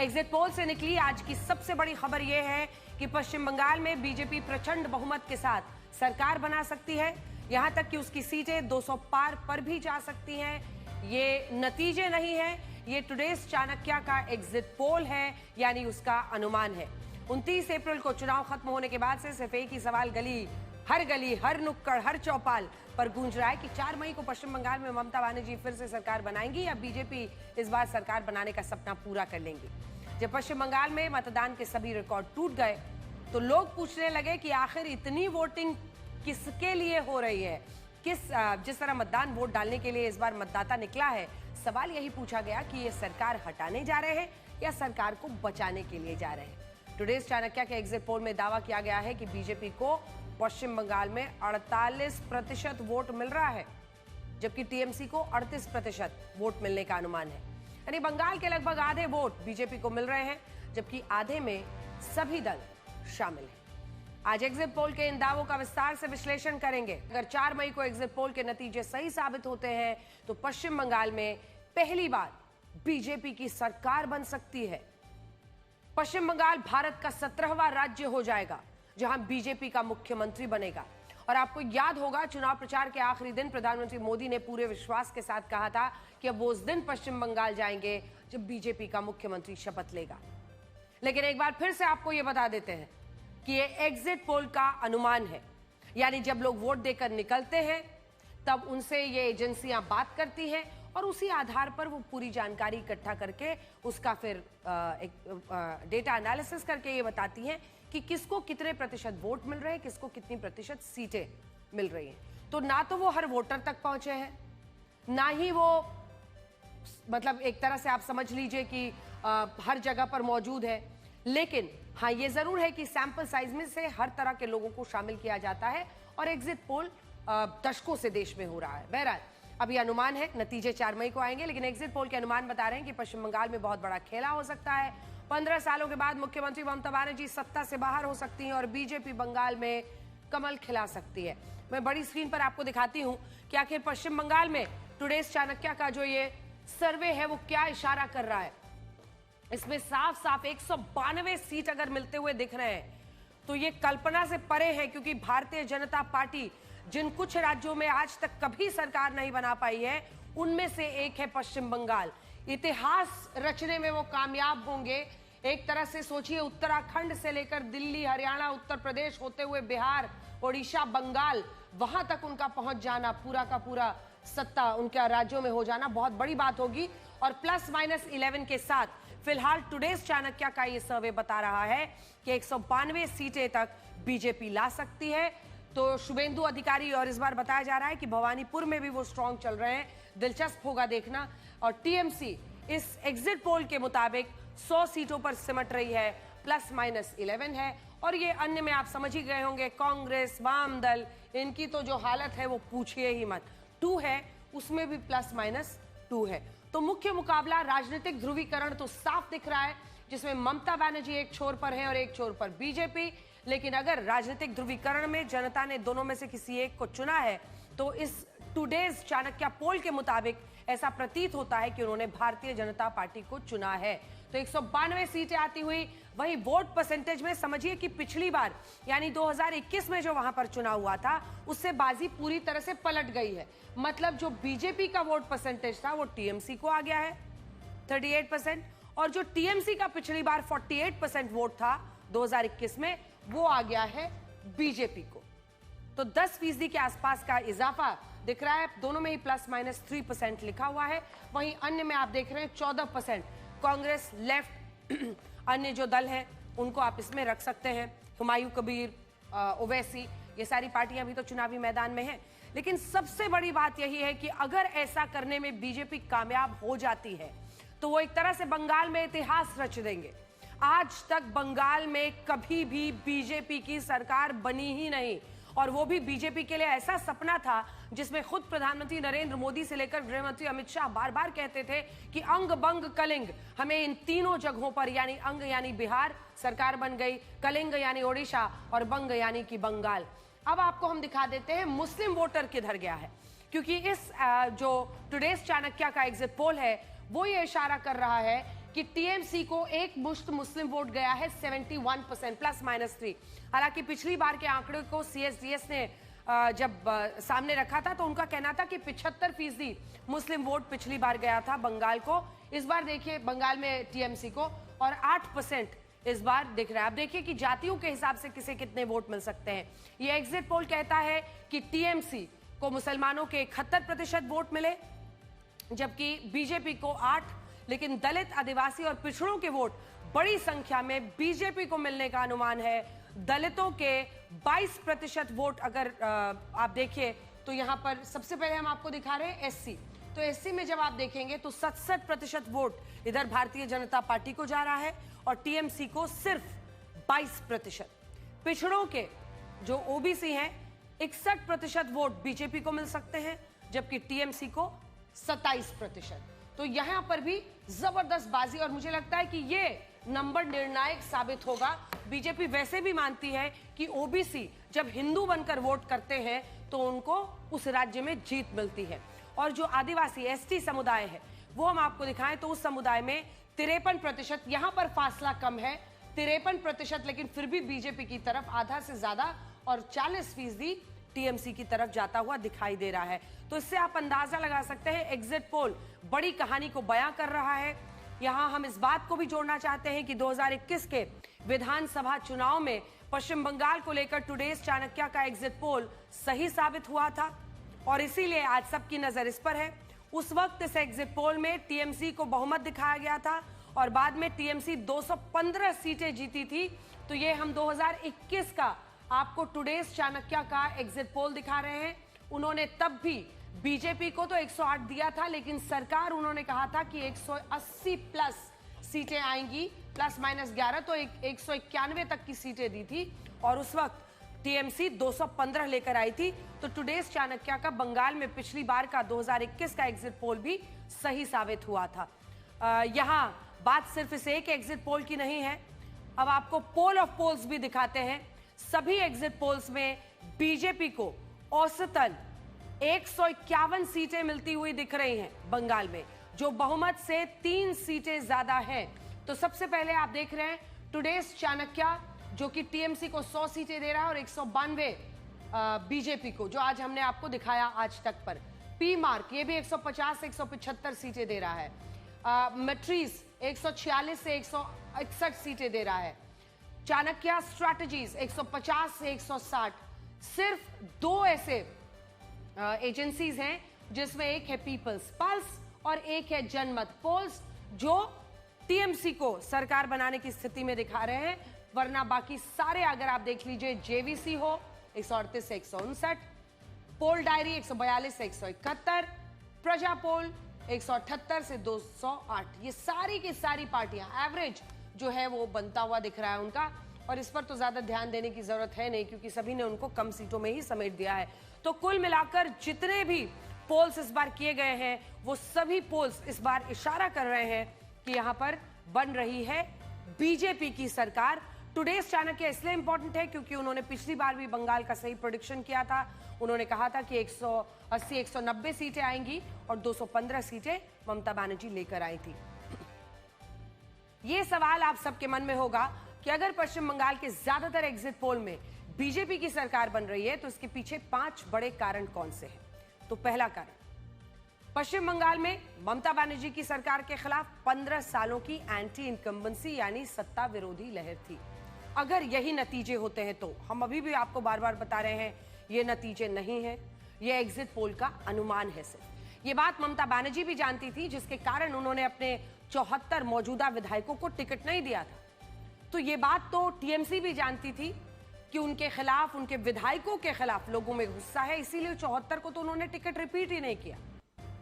Exit poll से निकली आज की सबसे बड़ी खबर यह है कि पश्चिम बंगाल में बीजेपी प्रचंड बहुमत के साथ सरकार बना सकती है। यहां तक कि उसकी सीटें 200 पार पर भी जा सकती हैं। ये नतीजे नहीं है, ये टुडेज चाणक्य का एग्जिट पोल है, यानी उसका अनुमान है। 29 अप्रैल को चुनाव खत्म होने के बाद से सिर्फ एक ही सवाल गली, हर नुक्कड़, हर चौपाल पर गूंज रहा है कि 4 मई को पश्चिम बंगाल में ममता बनर्जी फिर से सरकार बनाएंगी या बीजेपी इस बार सरकार बनाने का सपना पूरा कर लेंगी। जब पश्चिम बंगाल में मतदान के सभी रिकॉर्ड टूट गए तो लोग पूछने लगे कि आखिर इतनी वोटिंग किसके लिए हो रही है, जिस तरह मतदान वोट डालने के लिए इस बार मतदाता निकला है। सवाल यही पूछा गया कि ये सरकार हटाने जा रहे हैं या सरकार को बचाने के लिए जा रहे हैं। टुडेज चाणक्य के एग्जिट पोल में दावा किया गया है कि बीजेपी को पश्चिम बंगाल में 48% वोट मिल रहा है, जबकि टीएमसी को 38% वोट मिलने का अनुमान है। यानी बंगाल के लगभग आधे वोट बीजेपी को मिल रहे हैं, जबकि आधे में सभी दल शामिल हैं। आज एग्जिट पोल के इन दावों का विस्तार से विश्लेषण करेंगे। अगर 4 मई को एग्जिट पोल के नतीजे सही साबित होते हैं तो पश्चिम बंगाल में पहली बार बीजेपी की सरकार बन सकती है। पश्चिम बंगाल भारत का 17वां राज्य हो जाएगा जहां बीजेपी का मुख्यमंत्री बनेगा। और आपको याद होगा, चुनाव प्रचार के आखिरी दिन प्रधानमंत्री मोदी ने पूरे विश्वास के साथ कहा था कि अब वो उस दिन पश्चिम बंगाल जाएंगे जब बीजेपी का मुख्यमंत्री शपथ लेगा। लेकिन एक बार फिर से आपको यह बता देते हैं कि ये एग्जिट पोल का अनुमान है, यानी जब लोग वोट देकर निकलते हैं तब उनसे ये एजेंसियां बात करती हैं और उसी आधार पर वो पूरी जानकारी इकट्ठा करके उसका फिर एक डेटा एनालिसिस करके ये बताती हैं कि किसको कितने प्रतिशत वोट मिल रहे हैं, किसको कितनी प्रतिशत सीटें मिल रही हैं। तो ना तो वो हर वोटर तक पहुंचे हैं, ना ही वो मतलब एक तरह से आप समझ लीजिए कि हर जगह पर मौजूद है। लेकिन हाँ, ये जरूर है कि सैंपल साइज में से हर तरह के लोगों को शामिल किया जाता है और एग्जिट पोल दशकों से देश में हो रहा है। बहरहाल अभी अनुमान है, नतीजे 4 मई को आएंगे, लेकिन एग्जिट पोल के अनुमान बता रहे हैं कि पश्चिम बंगाल में बहुत बड़ा खेला हो सकता है। 15 सालों के बाद मुख्यमंत्री ममता बनर्जी सत्ता से बाहर हो सकती हैं और बीजेपी बंगाल में कमल खिला सकती है। मैं बड़ी स्क्रीन पर आपको दिखाती हूं कि आखिर पश्चिम बंगाल में टुडेज चाणक्य का जो ये सर्वे है वो क्या इशारा कर रहा है। इसमें साफ साफ 192 सीट अगर मिलते हुए दिख रहे हैं तो ये कल्पना से परे है, क्योंकि भारतीय जनता पार्टी जिन कुछ राज्यों में आज तक कभी सरकार नहीं बना पाई है उनमें से एक है पश्चिम बंगाल। इतिहास रचने में वो कामयाब होंगे। एक तरह से सोचिए, उत्तराखंड से लेकर दिल्ली, हरियाणा, उत्तर प्रदेश होते हुए बिहार, ओडिशा, बंगाल, वहां तक उनका पहुंच जाना, पूरा का पूरा सत्ता उनके राज्यों में हो जाना बहुत बड़ी बात होगी। और +-11 के साथ फिलहाल टुडेज चाणक्य का ये सर्वे बता रहा है कि 192 सीटें तक बीजेपी ला सकती है। तो शुभेंदु अधिकारी, और इस बार बताया जा रहा है कि भवानीपुर में भी वो स्ट्रांग चल रहे हैं, दिलचस्प होगा देखना। और टीएमसी इस एग्जिट पोल के मुताबिक 100 सीटों पर सिमट रही है, +-11 है। और ये अन्य में आप समझ ही गए होंगे, कांग्रेस, वाम दल, इनकी तो जो हालत है वो पूछिए ही मत। 2 है, उसमें भी +-2 है। तो मुख्य मुकाबला, राजनीतिक ध्रुवीकरण तो साफ दिख रहा है, जिसमें ममता बनर्जी एक छोर पर है और एक छोर पर बीजेपी। लेकिन अगर राजनीतिक ध्रुवीकरण में जनता ने दोनों में से किसी एक को चुना है तो इस टुडेज चाणक्य पोल के मुताबिक ऐसा प्रतीत होता है कि उन्होंने भारतीय जनता पार्टी को चुना है। तो 192 सीटें आती हुई, वही वोट परसेंटेज में समझिए कि पिछली बार यानी 2021 में जो वहां पर चुनाव हुआ था उससे बाजी पूरी तरह से पलट गई है। मतलब जो बीजेपी का वोट परसेंटेज था वो टीएमसी को आ गया है 38%, और जो टीएमसी का पिछली बार 48% वोट था 2021 में, वो आ गया है बीजेपी को। तो 10% के आसपास का इजाफा दिख रहा है। दोनों में ही +-3% लिखा हुआ है। वहीं अन्य में आप देख रहे हैं 14%। कांग्रेस, लेफ्ट, अन्य जो दल हैं उनको आप इसमें रख सकते हैं। हुमायूं कबीर, ओवैसी, ये सारी पार्टियां भी तो चुनावी मैदान में हैं। लेकिन सबसे बड़ी बात यही है कि अगर ऐसा करने में बीजेपी कामयाब हो जाती है तो वो एक तरह से बंगाल में इतिहास रच देंगे। आज तक बंगाल में कभी भी बीजेपी की सरकार बनी ही नहीं, और वो भी बीजेपी के लिए ऐसा सपना था जिसमें खुद प्रधानमंत्री नरेंद्र मोदी से लेकर गृह मंत्री अमित शाह बार बार कहते थे कि अंग बंग कलिंग, हमें इन तीनों जगहों पर, यानी अंग यानी बिहार सरकार बन गई, कलिंग यानी ओडिशा और बंग यानी कि बंगाल। अब आपको हम दिखा देते हैं मुस्लिम वोटर किधर गया है, क्योंकि इस जो टुडेज चाणक्य का एग्जिट पोल है वो ये इशारा कर रहा है कि टीएमसी को एक मुश्त मुस्लिम वोट गया है 71% ±3। हालांकि पिछली बार के आंकड़े को सीएसडीएस ने जब सामने रखा था तो उनका कहना था कि 75% मुस्लिम वोट पिछली बार गया था बंगाल को। इस बार देखिए बंगाल में टीएमसी को और 8% इस बार दिख रहा है। अब देखिए कि जातियों के हिसाब से किसे कितने वोट मिल सकते हैं। ये एग्जिट पोल कहता है कि टीएमसी को मुसलमानों के 71% वोट मिले, जबकि बीजेपी को 8, लेकिन दलित, आदिवासी और पिछड़ों के वोट बड़ी संख्या में बीजेपी को मिलने का अनुमान है। दलितों के 22% वोट अगर आप देखिए तो यहां पर सबसे पहले हम आपको दिखा रहे हैं एससी। तो एससी में जब आप देखेंगे तो 67% वोट इधर भारतीय जनता पार्टी को जा रहा है और टीएमसी को सिर्फ 22%। पिछड़ों के जो ओबीसी हैं 61% वोट बीजेपी को मिल सकते हैं, जबकि टीएमसी को 27%। तो यहां पर भी जबरदस्त बाजी और मुझे लगता है कि ये नंबर निर्णायक साबित होगा। बीजेपी वैसे भी मानती है कि ओबीसी जब हिंदू बनकर वोट करते हैं तो उनको उस राज्य में जीत मिलती है। और जो आदिवासी एसटी समुदाय है वो हम आपको दिखाएं तो उस समुदाय में 53%, यहां पर फासला कम है 53%, लेकिन फिर भी बीजेपी की तरफ आधा से ज्यादा और 40% टीएमसी की तरफ जाता हुआ दिखाई दे रहा है। तो इससे आप अंदाजा लगा सकते हैं एग्जिट पोल बड़ी कहानी को बयां कर रहा है। यहां हम इस बात को भी जोड़ना चाहते हैं कि 2021 के विधानसभा चुनाव में पश्चिम बंगाल को लेकर टुडेज चाणक्य का एग्जिट पोल सही साबित हुआ था और इसीलिए आज सबकी नजर इस पर है। उस वक्त इस एग्जिट पोल में टीएमसी को बहुमत दिखाया गया था और बाद में टीएमसी 215 सीटें जीती थी। तो ये हम 2021 का आपको टुडेज चाणक्य का एग्जिट पोल दिखा रहे हैं। उन्होंने तब भी बीजेपी को तो 108 दिया था, लेकिन सरकार उन्होंने कहा था कि 180 प्लस सीटें आएंगी, ±11, तो 191 तक की सीटें दी थी और उस वक्त टीएमसी 215 लेकर आई थी। तो टुडेज चाणक्य का बंगाल में पिछली बार का 2021 का एग्जिट पोल भी सही साबित हुआ था। यहां बात सिर्फ इस एक एग्जिट पोल की नहीं है। अब आपको पोल ऑफ पोल्स भी दिखाते हैं। सभी एग्जिट पोल्स में बीजेपी को औसतन 151 सीटें मिलती हुई दिख रही हैं बंगाल में, जो बहुमत से 3 सीटें ज्यादा हैं। तो सबसे पहले आप देख रहे हैं टुडेज चाणक्य जो कि टीएमसी को 100 सीटें दे रहा है और 192 बीजेपी को, जो आज हमने आपको दिखाया आज तक पर। पी मार्क ये भी 150 से 175 सीटें दे रहा है। मैट्रीज 146 से 161 सीटें दे रहा है। चाणक्य स्ट्रैटेजीज 150 से 160। सिर्फ 2 ऐसे एजेंसीज हैं जिसमें एक है पीपल्स पल्स और एक है जनमत पोल्स, जो टीएमसी को सरकार बनाने की स्थिति में दिखा रहे हैं। वरना बाकी सारे अगर आप देख लीजिए, जेवीसी हो 138 से 159, पोल डायरी 142 से 171, प्रजा पोल 178 से 208। ये सारी की सारी पार्टियां एवरेज जो है वो बनता हुआ दिख रहा है उनका, और इस पर तो ज्यादा ध्यान देने की जरूरत है नहीं क्योंकि सभी ने उनको कम सीटों में ही समेट दिया है। तो कुल मिलाकर जितने भी पोल्स इस बार किए गए हैं वो सभी पोल्स इस बार इशारा कर रहे हैं कि यहां पर बन रही है बीजेपी की सरकार। टुडेज चाणक्य इसलिए इंपॉर्टेंट है क्योंकि उन्होंने पिछली बार भी बंगाल का सही प्रेडिक्शन किया था। उन्होंने कहा था कि 180-190 सीटें आएंगी और 215 सीटें ममता बनर्जी लेकर आई थी। ये सवाल आप सबके मन में होगा कि अगर पश्चिम बंगाल के ज्यादातर एग्जिट पोल में बीजेपी की सरकार बन रही है तो इसके पीछे 5 बड़े कारण कौन से हैं। तो पहला कारण, पश्चिम बंगाल में ममता बनर्जी की सरकार के खिलाफ 15 सालों की एंटी इनकम्बेंसी यानी सत्ता विरोधी लहर थी। अगर यही नतीजे होते हैं तो हम अभी भी आपको बार बार बता रहे हैं ये नतीजे नहीं है, ये एग्जिट पोल का अनुमान है सिर्फ। ये बात ममता बनर्जी भी जानती थी, जिसके कारण उन्होंने अपने 74 मौजूदा विधायकों को टिकट नहीं दिया था। तो ये बात तो टीएमसी भी जानती थी कि उनके खिलाफ, उनके विधायकों के खिलाफ लोगों में गुस्सा है, इसीलिए 74 को तो उन्होंने टिकट रिपीट ही नहीं किया,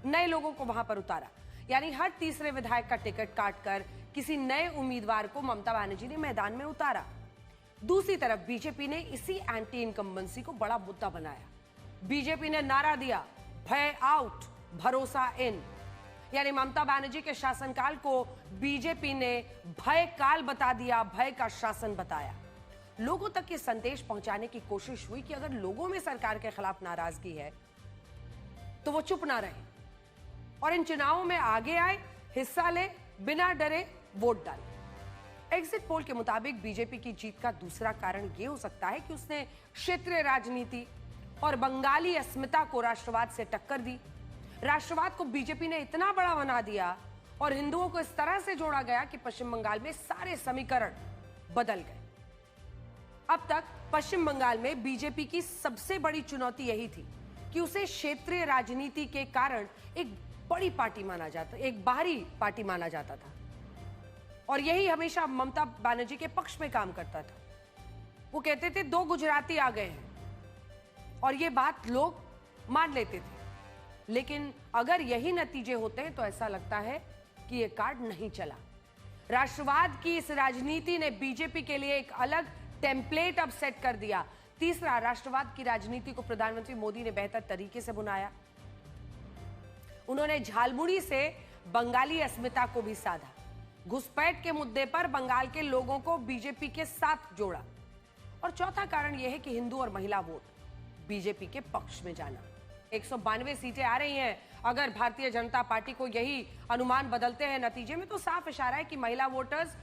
नए लोगों को वहां पर उतारा। यानी हर तीसरे विधायक का टिकट काटकर किसी नए उम्मीदवार को ममता बनर्जी ने मैदान में उतारा। दूसरी तरफ बीजेपी ने इसी एंटी इनकम्बेंसी को बड़ा मुद्दा बनाया। बीजेपी ने नारा दिया, भय आउट भरोसा इन। यानी ममता बनर्जी के शासनकाल को बीजेपी ने भय काल बता दिया, भय का शासन बताया। लोगों तक ये संदेश पहुंचाने की कोशिश हुई कि अगर लोगों में सरकार के खिलाफ नाराजगी है तो वो चुप ना रहे और इन चुनावों में आगे आए, हिस्सा ले, बिना डरे वोट डालें। एग्जिट पोल के मुताबिक बीजेपी की जीत का दूसरा कारण यह हो सकता है कि उसने क्षेत्रीय राजनीति और बंगाली अस्मिता को राष्ट्रवाद से टक्कर दी। राष्ट्रवाद को बीजेपी ने इतना बड़ा बना दिया और हिंदुओं को इस तरह से जोड़ा गया कि पश्चिम बंगाल में सारे समीकरण बदल गए। अब तक पश्चिम बंगाल में बीजेपी की सबसे बड़ी चुनौती यही थी कि उसे क्षेत्रीय राजनीति के कारण एक बड़ी पार्टी माना जाता, एक बाहरी पार्टी माना जाता था और यही हमेशा ममता बनर्जी के पक्ष में काम करता था। वो कहते थे 2 गुजराती आ गए हैं और ये बात लोग मान लेते थे, लेकिन अगर यही नतीजे होते हैं तो ऐसा लगता है कि ये कार्ड नहीं चला। राष्ट्रवाद की इस राजनीति ने बीजेपी के लिए एक अलग टेम्पलेट अब सेट कर दिया। तीसरा, राष्ट्रवाद की राजनीति को प्रधानमंत्री मोदी ने बेहतर तरीके से बुनाया। उन्होंने झालमुड़ी से बंगाली अस्मिता को भी साधा, घुसपैठ के मुद्दे पर बंगाल के लोगों को बीजेपी के साथ जोड़ा। और चौथा कारण यह है कि हिंदू और महिला वोट बीजेपी के पक्ष में जाना। 192 सीटें आ रही हैं। अगर भारतीय जनता पार्टी को यही अनुमान बदलते हैं नतीजे में, तो साफ इशारा है कि महिला वोटर्स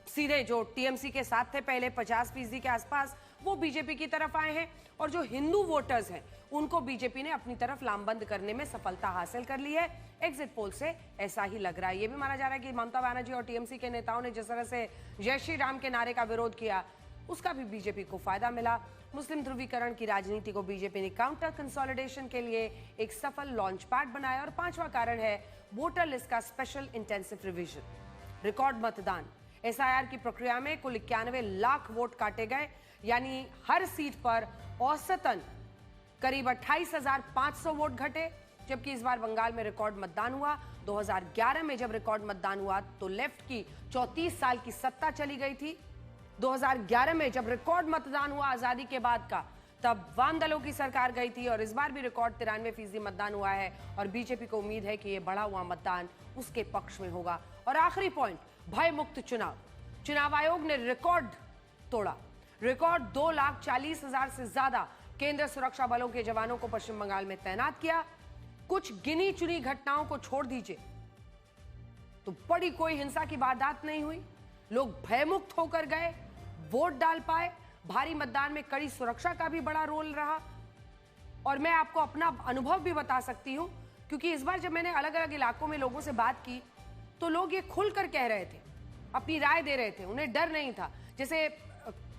सीधे जो टीएमसी के साथ थे पहले 50% के आसपास, वो बीजेपी की तरफ आए हैं और जो हिंदू वोटर्स हैं उनको बीजेपी ने अपनी तरफ लामबंद करने में सफलता हासिल कर ली है। एग्जिट पोल से ऐसा ही लग रहा है। यह भी माना जा रहा है कि ममता बनर्जी और टीएमसी के नेताओं ने जिस तरह से जय श्री राम के नारे का विरोध किया, उसका भी बीजेपी को फायदा मिला। मुस्लिम ध्रुवीकरण की राजनीति को बीजेपी ने काउंटर कंसोलिडेशन के लिए एक सफल लॉन्च पैड बनाया। और पांचवा कारण है वोटर लिस्ट का स्पेशल इंटेंसिव रिवीजन, रिकॉर्ड मतदान। एसआईआर की प्रक्रिया में कुल 91 लाख वोट काटे गए, यानी हर सीट पर औसतन करीब 28,500 वोट घटे। जबकि इस बार बंगाल में रिकॉर्ड मतदान हुआ। 2011 में जब रिकॉर्ड मतदान हुआ तो लेफ्ट की 34 साल की सत्ता चली गई थी। 2011 में जब रिकॉर्ड मतदान हुआ आजादी के बाद का, तब वाम दलों की सरकार गई थी। और इस बार भी रिकॉर्ड 93% मतदान हुआ है और बीजेपी को उम्मीद है कि यह बढ़ा हुआ मतदान उसके पक्ष में होगा। और आखिरी पॉइंट, भय मुक्त चुनाव। चुनाव आयोग ने रिकॉर्ड तोड़ा। रिकॉर्ड 2,40,000 से ज्यादा केंद्रीय सुरक्षा बलों के जवानों को पश्चिम बंगाल में तैनात किया। कुछ गिनी चुनी घटनाओं को छोड़ दीजिए तो बड़ी कोई हिंसा की वारदात नहीं हुई। लोग भयमुक्त होकर गए, वोट डाल पाए। भारी मतदान में कड़ी सुरक्षा का भी बड़ा रोल रहा। और मैं आपको अपना अनुभव भी बता सकती हूं, क्योंकि इस बार जब मैंने अलग अलग इलाकों में लोगों से बात की तो लोग ये खुलकर कह रहे थे, अपनी राय दे रहे थे, उन्हें डर नहीं था। जैसे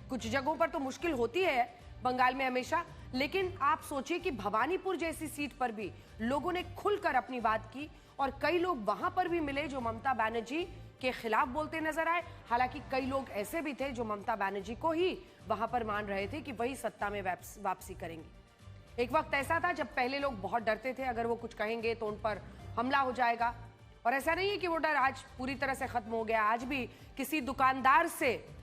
कुछ जगहों पर तो मुश्किल होती है बंगाल में हमेशा, लेकिन आप सोचिए कि भवानीपुर जैसी सीट पर भी लोगों ने खुलकर अपनी बात की और कई लोग वहां पर भी मिले जो ममता बनर्जी के खिलाफ बोलते नजर आए। हालांकि कई लोग ऐसे भी थे जो ममता बनर्जी को ही वहां पर मान रहे थे कि वही सत्ता में वापसी करेंगे। एक वक्त ऐसा था जब पहले लोग बहुत डरते थे, अगर वो कुछ कहेंगे तो उन पर हमला हो जाएगा। और ऐसा नहीं है कि वो डर आज पूरी तरह से खत्म हो गया। आज भी किसी दुकानदार से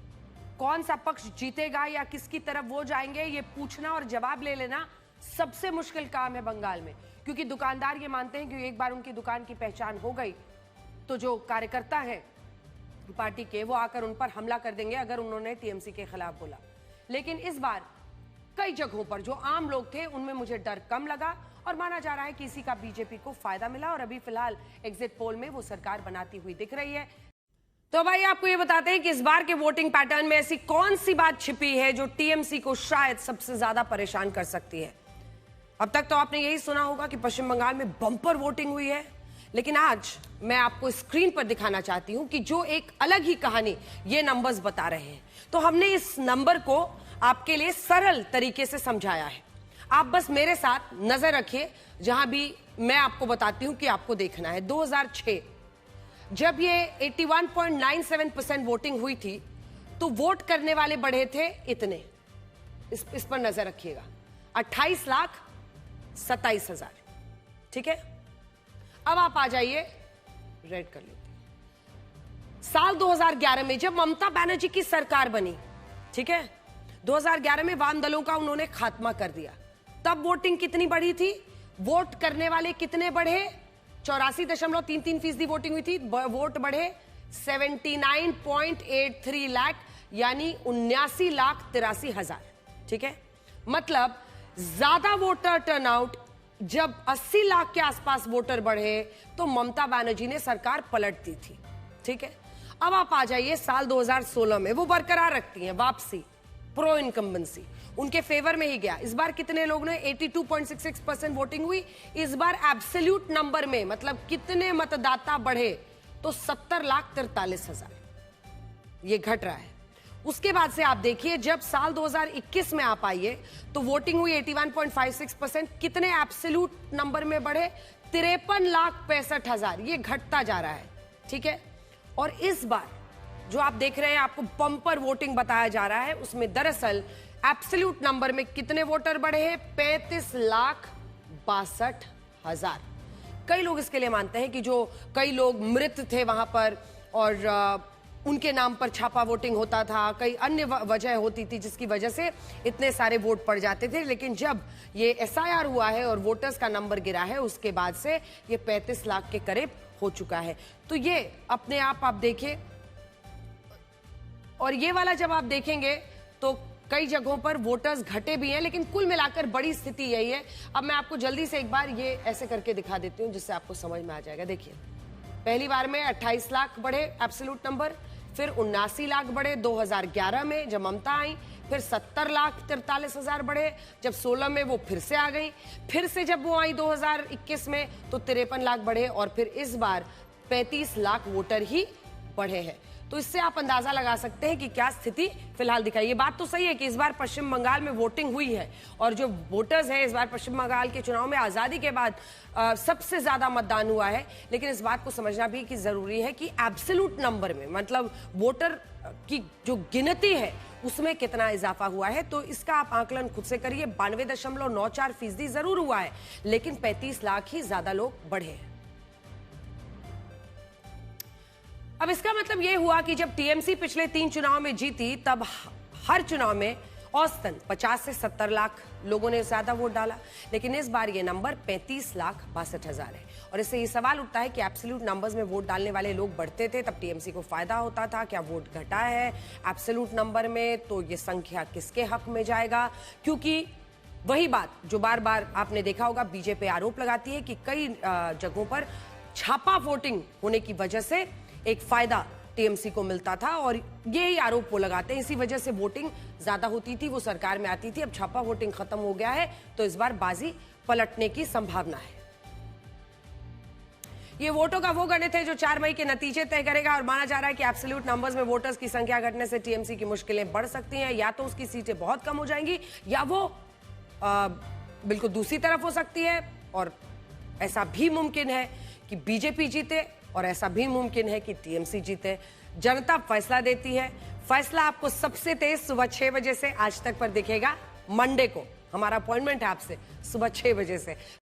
कौन सा पक्ष जीतेगा या किसकी तरफ वो जाएंगे, ये पूछना और जवाब ले लेना सबसे मुश्किल काम है बंगाल में। क्योंकि दुकानदार ये मानते हैं कि एक बार उनकी दुकान की पहचान हो गई तो जो कार्यकर्ता है पार्टी के, वो आकर उन पर हमला कर देंगे अगर उन्होंने टीएमसी के खिलाफ बोला। लेकिन इस बार कई जगहों पर जो आम लोग थे उनमें मुझे डर कम लगा और माना जा रहा है कि इसी का बीजेपी को फायदा मिला और अभी फिलहाल एग्जिट पोल में वो सरकार बनाती हुई दिख रही है। तो भाई आपको ये बताते हैं कि इस बार के वोटिंग पैटर्न में ऐसी कौन सी बात छिपी है जो टीएमसी को शायद सबसे ज्यादा परेशान कर सकती है। अब तक तो आपने यही सुना होगा कि पश्चिम बंगाल में बम्पर वोटिंग हुई है, लेकिन आज मैं आपको स्क्रीन पर दिखाना चाहती हूं कि जो एक अलग ही कहानी ये नंबर्स बता रहे हैं। तो हमने इस नंबर को आपके लिए सरल तरीके से समझाया है। आप बस मेरे साथ नजर रखिए जहां भी मैं आपको बताती हूं कि आपको देखना है। 2006 जब ये 81.97% वोटिंग हुई थी तो वोट करने वाले बढ़े थे इतने, इस पर नजर रखिएगा, 28,27,000। ठीक है, अब आप आ जाइए, रेड कर लेते हैं। साल 2011 में जब ममता बनर्जी की सरकार बनी, ठीक है, 2011 में वाम दलों का उन्होंने खात्मा कर दिया। तब वोटिंग कितनी बढ़ी थी, वोट करने वाले कितने बढ़े, 84.33% वोटिंग हुई थी। वोट बढ़े 79.83 लाख, यानी 79,83,000। ठीक है, मतलब ज्यादा वोटर टर्नआउट। जब 80 लाख के आसपास वोटर बढ़े तो ममता बनर्जी ने सरकार पलट दी थी। ठीक है, अब आप आ जाइए साल 2016 में, वो बरकरार रखती हैं वापसी, प्रो इनकम्बेंसी उनके फेवर में ही गया। इस बार कितने लोग ने 82.66% वोटिंग हुई। इस बार एब्सोल्यूट नंबर में मतलब कितने मतदाता बढ़े तो 70,43,000, ये घट रहा है। उसके बाद से आप देखिए जब साल 2021 में आप आइए तो वोटिंग हुई 81.56%, कितने एब्सोल्यूट नंबर में बढ़े 53,65,000, ये घटता जा रहा है। ठीक है, और इस बार जो आप देख रहे हैं आपको बम्पर वोटिंग बताया जा रहा है, उसमें दरअसल एब्सोल्यूट नंबर में कितने वोटर बढ़े हैं 35,62,000। कई लोग इसके लिए मानते हैं कि जो कई लोग मृत थे वहां पर और उनके नाम पर छापा वोटिंग होता था, कई अन्य वजह होती थी जिसकी वजह से इतने सारे वोट पड़ जाते थे। लेकिन जब ये एसआईआर हुआ है और वोटर्स का नंबर गिरा है उसके बाद से ये 35 लाख के करीब हो चुका है। तो ये अपने आप देखिए, और ये वाला जब आप देखेंगे तो कई जगहों पर वोटर्स घटे भी हैं, लेकिन कुल मिलाकर बड़ी स्थिति यही है। अब मैं आपको जल्दी से एक बार ये ऐसे करके दिखा देती हूं जिससे आपको समझ में आ जाएगा। देखिए पहली बार में 28 लाख बढ़े एब्सोल्यूट नंबर, फिर 79 लाख बढ़े 2011 में जब ममता आई, फिर 70,43,000 बढ़े जब 16 में वो फिर से आ गई, फिर से जब वो आई 2021 में तो 53 लाख बढ़े और फिर इस बार 35 लाख वोटर ही बढ़े हैं। तो इससे आप अंदाजा लगा सकते हैं कि क्या स्थिति फिलहाल दिखाई। ये बात तो सही है कि इस बार पश्चिम बंगाल में वोटिंग हुई है और जो वोटर्स हैं इस बार पश्चिम बंगाल के चुनाव में आजादी के बाद सबसे ज्यादा मतदान हुआ है। लेकिन इस बात को समझना भी कि जरूरी है कि एब्सोल्यूट नंबर में मतलब वोटर की जो गिनती है उसमें कितना इजाफा हुआ है। तो इसका आप आकलन खुद से करिए। 92.94% जरूर हुआ है, लेकिन 35 लाख ही ज्यादा लोग बढ़े हैं। अब इसका मतलब यह हुआ कि जब टीएमसी पिछले 3 चुनाव में जीती तब हर चुनाव में औसतन 50 से 70 लाख लोगों ने ज्यादा वोट डाला, लेकिन इस बार यह नंबर 35,62,000 है। और इससे ये सवाल उठता है कि एब्सोल्यूट नंबर्स में वोट डालने वाले लोग बढ़ते थे तब टीएमसी को फायदा होता था, क्या वोट घटा है एब्सोल्यूट नंबर में तो ये संख्या किसके हक में जाएगा? क्योंकि वही बात जो बार बार आपने देखा होगा, बीजेपी आरोप लगाती है कि कई जगहों पर छापा वोटिंग होने की वजह से एक फायदा टीएमसी को मिलता था और यही आरोप वो लगाते हैं। इसी वजह से वोटिंग ज्यादा होती थी, वो सरकार में आती थी। अब छापा वोटिंग खत्म हो गया है तो इस बार बाजी पलटने की संभावना है। ये वोटों का वो गणित है जो 4 मई के नतीजे तय करेगा और माना जा रहा है कि एब्सोल्यूट नंबर्स में वोटर्स की संख्या घटने से टीएमसी की मुश्किलें बढ़ सकती हैं। या तो उसकी सीटें बहुत कम हो जाएंगी या वो बिल्कुल दूसरी तरफ हो सकती है। और ऐसा भी मुमकिन है कि बीजेपी जीते और ऐसा भी मुमकिन है कि टीएमसी जीते। जनता फैसला देती है। फैसला आपको सबसे तेज सुबह 6 बजे से आज तक पर दिखेगा। मंडे को हमारा अपॉइंटमेंट है आपसे सुबह 6 बजे से।